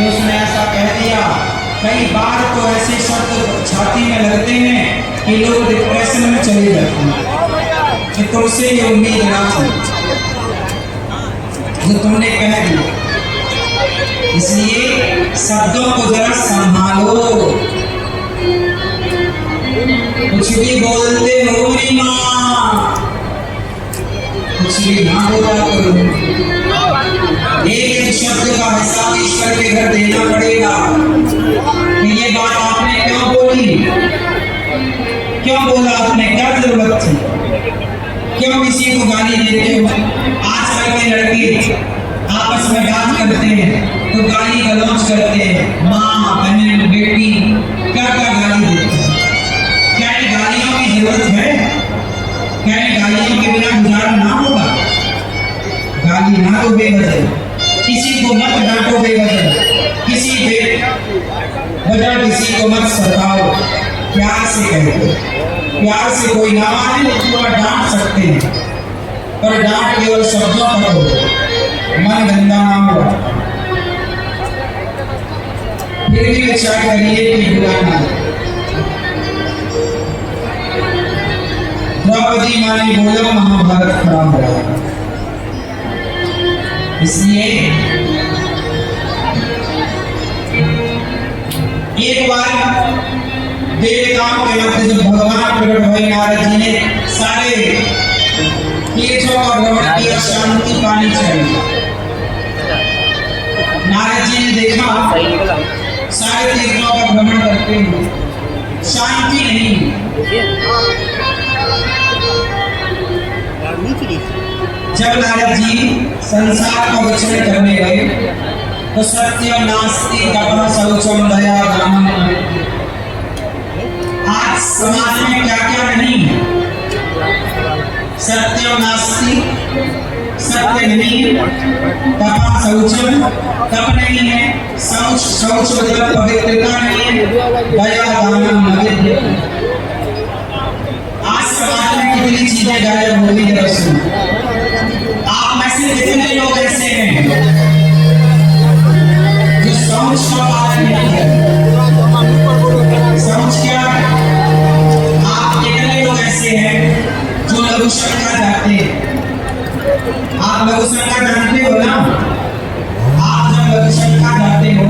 कि उसने ऐसा कह दिया। कई बार तो ऐसे शब्द छाती में लगते हैं कि लोग डिप्रेशन में चले जाते हैं कि तुमसे ये उम्मीद ना थी जो तुमने कह दिया। इसलिए शब्दों को जरा संभालो। कुछ भी बोलते हो मेरी माँ, कुछ भी ना बोला करो। एक शब्द का हिसाब ईश्वर के घर देना पड़ेगा कि ये बात आपने क्यों बोली, क्यों बोला आपने, क्या जरूरत थी, क्यों किसी को गाली देते हो। आजकल के लड़के आपस में बात करते हैं तो गाली गलौज करते हैं, माँ बहन बेटी क्या क्या गाली देते हैं। क्या ये गालियों की जरूरत है? क्या ये गालियों के बिना गुजारा ना होगा? गाली ना दो बेवजह, किसी को मत डांटो बेवजह, बेवजह किसी को मत सताओ। प्यार से कहो, प्यार से कोई ना माने तो पूरा डांट सकते हैं, पर डांट केवल शब्दों पर हो, मन गंदा ना हो। फिर भी विचार करिए कि बुरा ना हो। द्रौपदी माँ ने बोला महाभारत खड़ा हो रहा। इसलिए एक बार देवताओं के वक्त जब भगवान प्रकट हुए, नारद जी ने सारे तीर्थों का भ्रमण किया, शांति पानी चाहिए। नारद जी ने देखा सारे तीर्थों का भ्रमण करते हुए शांति नहीं। जब नारद जी संसार का विचरण करने गए तो सत्यम नास्ति तपः शौचम दया दानम। आज समाज में क्या क्या नहीं है। सत्यम नास्ति, सत्य नहीं है। तपः शौचम, तप नहीं है। शौच मतलब पवित्रता नहीं है। दया दानम नविद्य। आज समाज में कितनी चीजें गायब हो गई है। आप में से कितने लोग ऐसे हैं जो शौच का पालन नहीं करते? शौच क्या? आप कितने लोग ऐसे हैं जो लघु शंका जाते हैं? आप लघु शंका जानते हो ना? आप जब लघु शंका जाते हो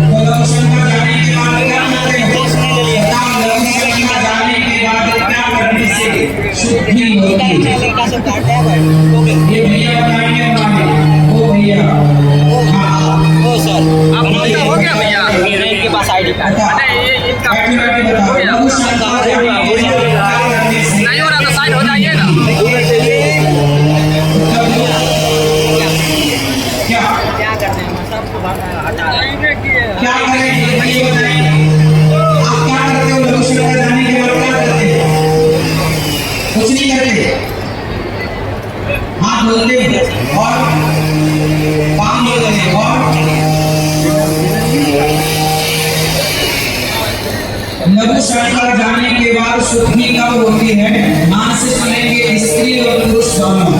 तो लघु शंका जाने के बाद क्या करते हो? लघु शंका जाने के बाद क्या करने से शुद्धि होती है? ये भैया बताएंगे हमारे, वो भैया, हाँ वो सर हो गया भैया, मेरे इनके पास आईडी कार्ड बैठी बताओ। लघु शंका नहीं हो रहा तो साइड हो जाइए ना। क्या करते हैं सबको हटा क्या करें भैया बताएं। आप क्या करते हो लघु शंका जाने के बाद? क्या करते हैं? कुछ नहीं करते, हाथ धोते और पाँव धोते और लघु शंका जाने के बाद शुद्धि कब होती है? मां से सुनेंगे स्त्री और पुरुष दोनों।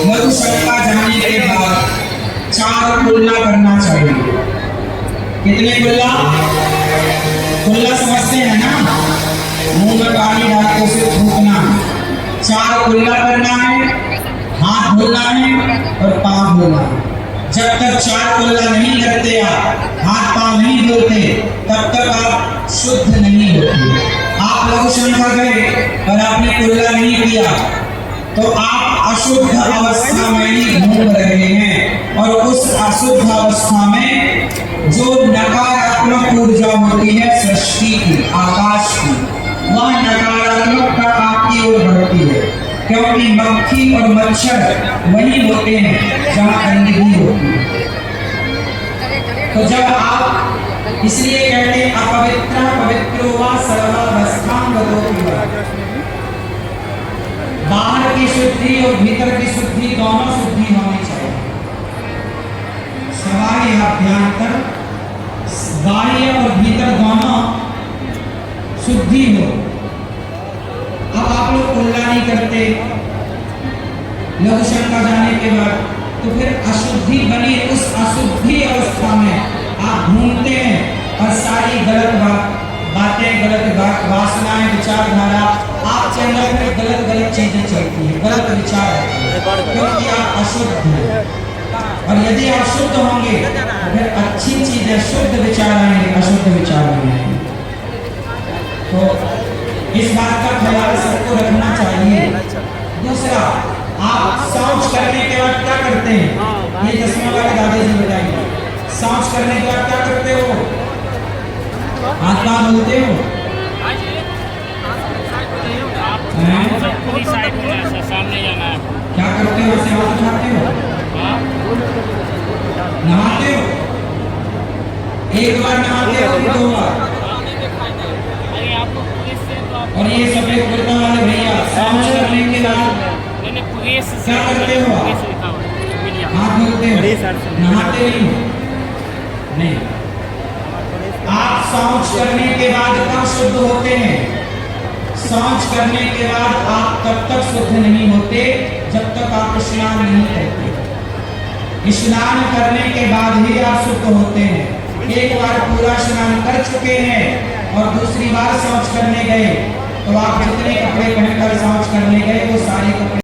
लघु शंका जाने के बाद 4 कुल्ला करना चाहिए। कितने कुल्ला? कुल्ला समझते हैं ना? मुंह में पानी डाल के उसे थूकना। 4 कुल्ला करना है, हाथ धोना है और पाँव धोना। जब तक 4 कुल्ला नहीं करते, आप हाथ पाँव नहीं धोते, तब तक आप शुद्ध नहीं होते। आप लघु शंका गए और आपने कुल्ला नहीं किया तो आप अशुद्ध अवस्था में ही घूम रहे हैं। और उस अशुद्ध अवस्था में जो नकारात्मक ऊर्जा होती है सृष्टि की, आकाश की, वह नकारात्मकता आपकी ओर बढ़ती है। क्योंकि मक्खी और मच्छर वही होते हैं जहाँ गंदगी होती है। तो जब आप, इसलिए कहते हैं अपवित्र पवित्रो वा सर्वावस्थां गतो। बाहर की शुद्धि और भीतर की शुद्धि दोनों शुद्धि होनी चाहिए। सवाई अभ्यंतर, बाह्य और भीतर दोनों शुद्धि हो। अब आप लोग कुल्ला नहीं करते लघु शंका जाने के बाद, तो फिर अशुद्धि बनी। उस अशुद्धि आप घूमते हैं और सारी गलत बातें, गलत वासनाएं, विचारधारा आपके अंदर में गलत चीजें चलती है, गलत विचार आते हैं, क्योंकि आप अशुद्ध हैं। और यदि आप शुद्ध होंगे तो फिर अच्छी चीजें, शुद्ध विचार आएंगे, अशुद्ध विचार नहीं आएंगे। तो इस बात का ख्याल सबको रखना चाहिए। दूसरा, आप शौच करने के बाद क्या करते हैं? ये 10वां वाले दादाजी बताएंगे। शौच करने के बाद क्या करते हो? हाथ कहाँ धोते हो? पूरी साइड में ऐसा सामने जाना है। क्या करते हो? ऐसे हाथ उठाते हो? नहाते हो? एक बार नहाते हो कि 2 बार? और ये सफेद कुर्ता वाले भैया शौच करने के बाद क्या करते हो? हाथ धोते हो? नहाते नहीं। आप शौच करने के बाद कब शुद्ध होते हैं? शौच करने के बाद आप तब तक शुद्ध नहीं होते जब तक आप स्नान नहीं करते। स्नान करने के बाद ही आप शुद्ध होते हैं। एक बार पूरा स्नान कर चुके हैं और दूसरी बार शौच करने गए तो आप जितने कपड़े पहनकर शौच करने गए वो सारे कपड़े